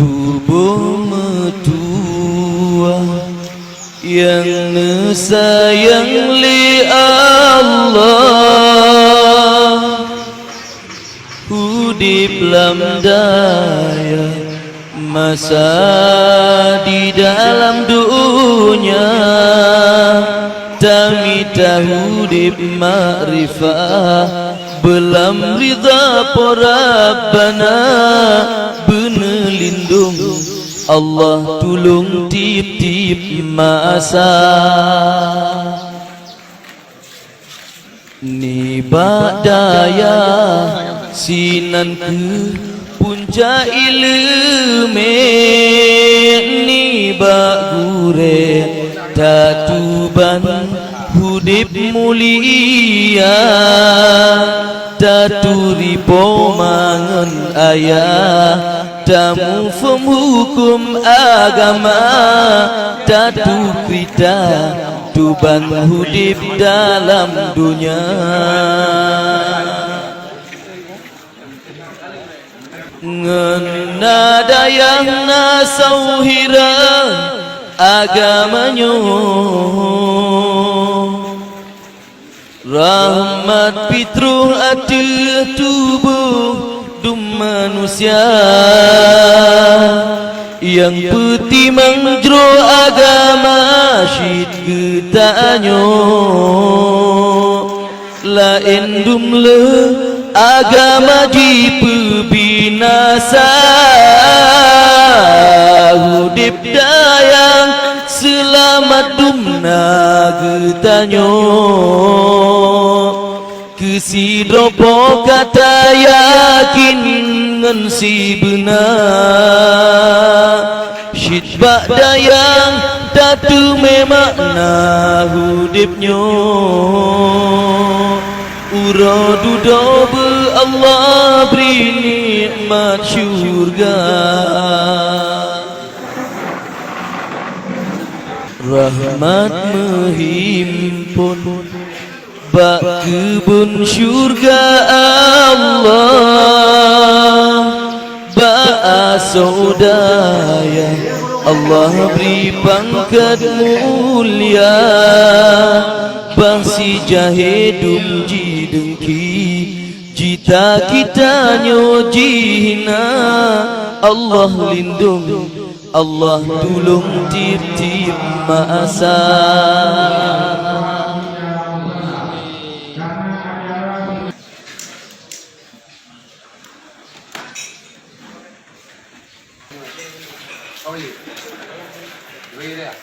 tubuh metua yang sayang li Allah, hudip lam daya masa di dalam dunia, tami tahudip ma'rifah belam ridha Rabbana, bener lindung Allah tulung tiap-tiap masa. Ni badaya sinan ke punca ilme, ni bagure tatuban hudip mulia, taturi pomangan ayah, tamu hukum agama, tatu krita tuban hudip dalam dunia. Ngenada yang nasauhira agamanya, rahmat pitruh atuh tubuh dum manusia, yang peti menjro agama syid getanyo, lain dumle agama dipebinasa, hudip dayang selamat dumna getanyo, kesidropo kata yakin ngen si benar, syid dayang tatu memakna hudipnyo, uradu dobe Allah beri nikmat syurga, rahmat menghimpun bak kebun syurga Allah, bak asodaya Allah beri pangkat mulia, bangsi jahedum jidengki jita kita nyojina, Allah lindung Allah tulung tiap-tiap masa. Oh iya, ready ya?